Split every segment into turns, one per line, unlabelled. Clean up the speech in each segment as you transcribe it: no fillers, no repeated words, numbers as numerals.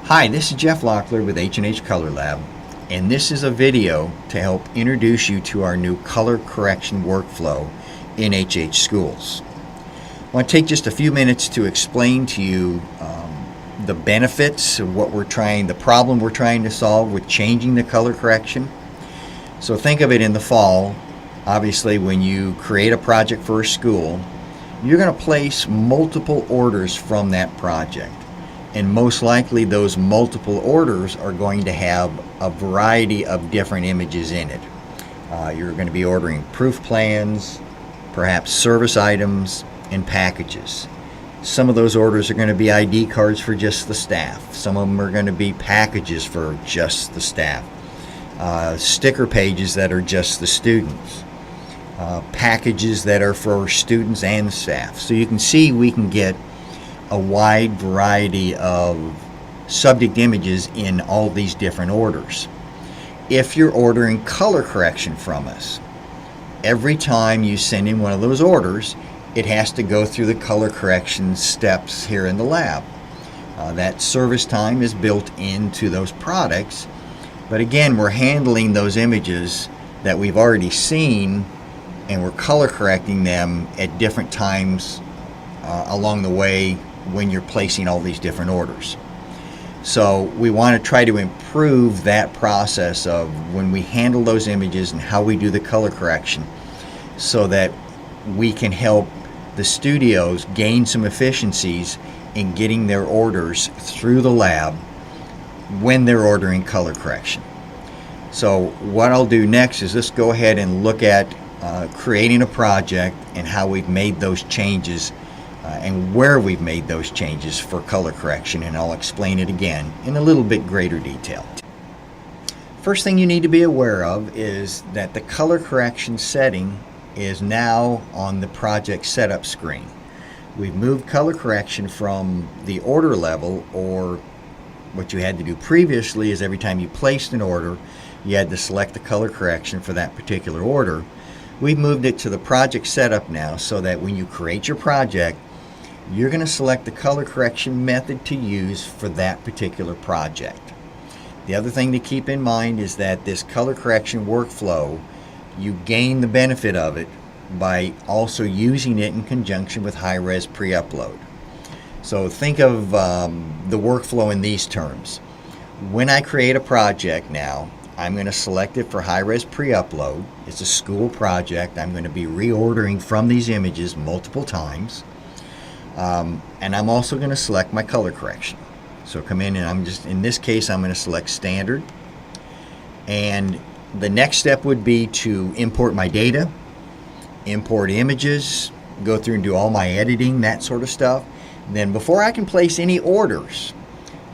Hi, this is Jeff Locklear with H&H Color Lab, and this is a video to help introduce you to our new color correction workflow in hhschools. I want to take just a few minutes to explain to you the benefits of the problem we're trying to solve with changing the color correction. So think of it in the fall. Obviously, when you create a project for a school, you're going to place multiple orders from that project. And most likely those multiple orders are going to have a variety of different images in it. You're going to be ordering proof plans, perhaps service items, and packages. Some of those orders are going to be ID cards for just the staff. Some of them are going to be packages for just the staff. Sticker pages that are just the students. Packages that are for students and staff. So you can see we can get a wide variety of subject images in all these different orders. If you're ordering color correction from us, every time you send in one of those orders, it has to go through the color correction steps here in the lab. That service time is built into those products, but again, we're handling those images that we've already seen and we're color correcting them at different times along the way when you're placing all these different orders. So we want to try to improve that process of when we handle those images and how we do the color correction so that we can help the studios gain some efficiencies in getting their orders through the lab when they're ordering color correction. So what I'll do next is let's go ahead and look at creating a project and how we've made those changes and where we've made those changes for color correction, and I'll explain it again in a little bit greater detail. First thing you need to be aware of is that the color correction setting is now on the project setup screen. We've moved color correction from the order level, or what you had to do previously is every time you placed an order you had to select the color correction for that particular order. We've moved it to the project setup now so that when you create your project, you're going to select the color correction method to use for that particular project. The other thing to keep in mind is that this color correction workflow, you gain the benefit of it by also using it in conjunction with high-res pre-upload. So think of the workflow in these terms. When I create a project now, I'm going to select it for high-res pre-upload. It's a school project. I'm going to be reordering from these images multiple times. And I'm also going to select my color correction. So come in and in this case, I'm going to select standard. And the next step would be to import my data, import images, go through and do all my editing, that sort of stuff. Then before I can place any orders,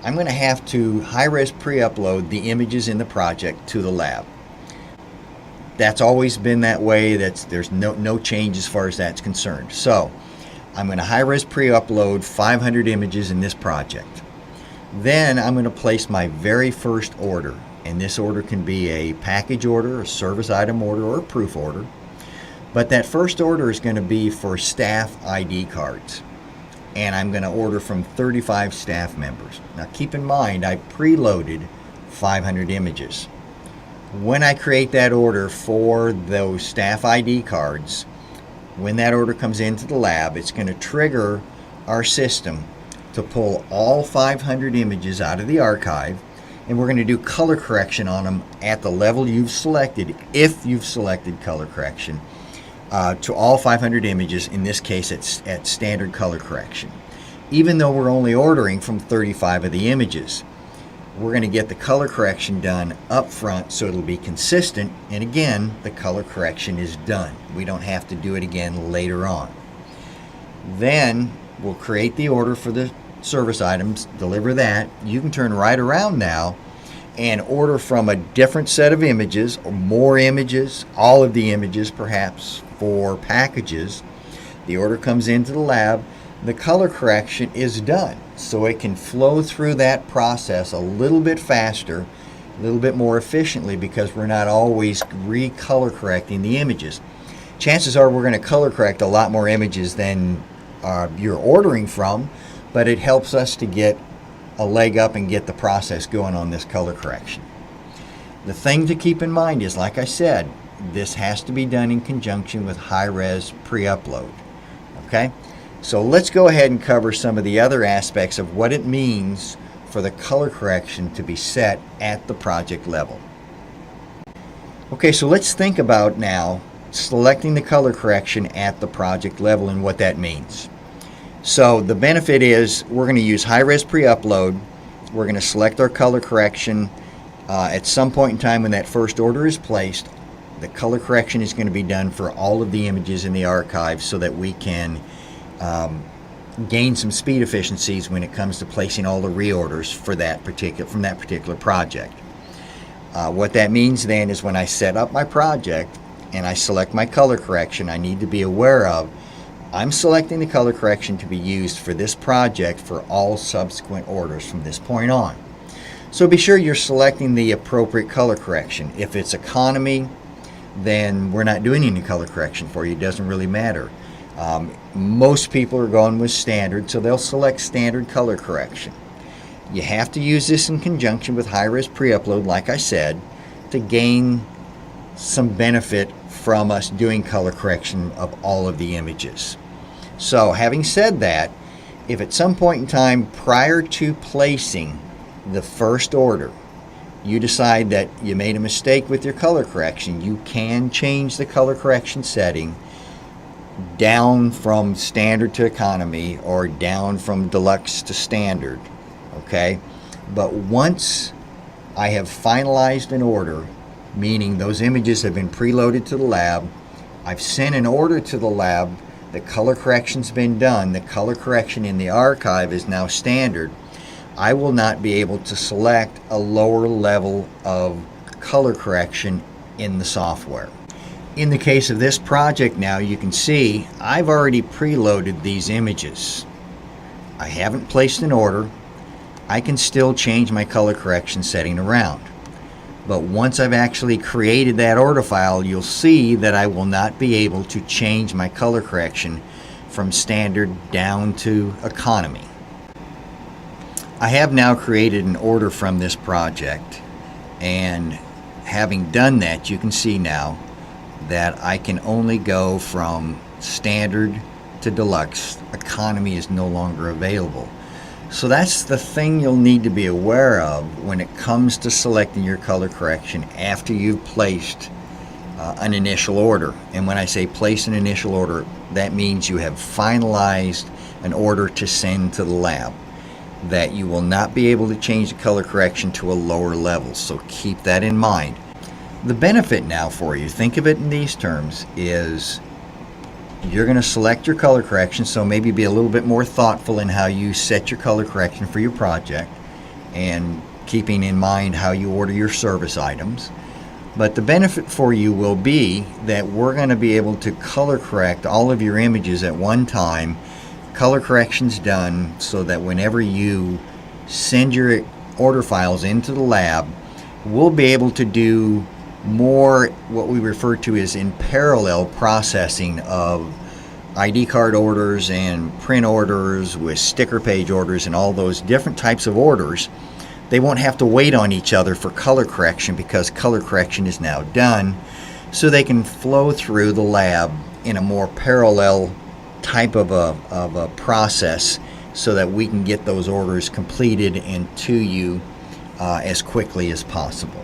I'm going to have to high-res pre-upload the images in the project to the lab. That's always been that way. There's no change as far as that's concerned. So I'm going to high-res pre-upload 500 images in this project. Then I'm going to place my very first order, and this order can be a package order, a service item order, or a proof order. But that first order is going to be for staff ID cards, and I'm going to order from 35 staff members. Now keep in mind, I preloaded 500 images. When I create that order for those staff ID cards, when that order comes into the lab, it's going to trigger our system to pull all 500 images out of the archive, and we're going to do color correction on them at the level you've selected, if you've selected color correction, to all 500 images, in this case at standard color correction. Even though we're only ordering from 35 of the images, we're going to get the color correction done up front so it'll be consistent, and again, the color correction is done. We don't have to do it again later on. Then we'll create the order for the service items, deliver that. You can turn right around now and order from a different set of images, or more images, all of the images perhaps, for packages. The order comes into the lab, the color correction is done, so it can flow through that process a little bit faster, a little bit more efficiently, because we're not always recolor correcting the images. Chances are we're going to color correct a lot more images than you're ordering from, but it helps us to get a leg up and get the process going on this color correction. The thing to keep in mind is, like I said, this has to be done in conjunction with high-res pre-upload. Okay? So let's go ahead and cover some of the other aspects of what it means for the color correction to be set at the project level. Okay, so let's think about now selecting the color correction at the project level and what that means. So the benefit is we're going to use high-res pre-upload. We're going to select our color correction. At some point in time when that first order is placed, the color correction is going to be done for all of the images in the archive so that we can gain some speed efficiencies when it comes to placing all the reorders for that particular project. What that means then is when I set up my project and I select my color correction, I need to be aware of I'm selecting the color correction to be used for this project for all subsequent orders from this point on. So be sure you're selecting the appropriate color correction. If it's economy, then we're not doing any color correction for you. It doesn't really matter. Most people are going with standard, so they'll select standard color correction. You have to use this in conjunction with high-res pre-upload, like I said, to gain some benefit from us doing color correction of all of the images. So having said that, if at some point in time prior to placing the first order you decide that you made a mistake with your color correction, you can change the color correction setting down from standard to economy or down from deluxe to standard. Okay, but once I have finalized an order, meaning those images have been preloaded to the lab, I've sent an order to the lab, the color correction's been done, the color correction in the archive is now standard, I will not be able to select a lower level of color correction in the software. In the case of this project now, you can see I've already preloaded these images. I haven't placed an order. I can still change my color correction setting around. But once I've actually created that order file, you'll see that I will not be able to change my color correction from standard down to economy. I have now created an order from this project, and having done that, you can see now that I can only go from standard to deluxe. Economy is no longer available. So that's the thing you'll need to be aware of when it comes to selecting your color correction after you've placed an initial order. And when I say place an initial order, that means you have finalized an order to send to the lab, that you will not be able to change the color correction to a lower level. So keep that in mind. The benefit now for you, think of it in these terms, is you're going to select your color correction, so maybe be a little bit more thoughtful in how you set your color correction for your project and keeping in mind how you order your service items. But the benefit for you will be that we're going to be able to color correct all of your images at one time. Color corrections done so that whenever you send your order files into the lab, we'll be able to do more what we refer to as in parallel processing of ID card orders and print orders with sticker page orders and all those different types of orders. They won't have to wait on each other for color correction because color correction is now done, so they can flow through the lab in a more parallel type of a process so that we can get those orders completed and to you as quickly as possible.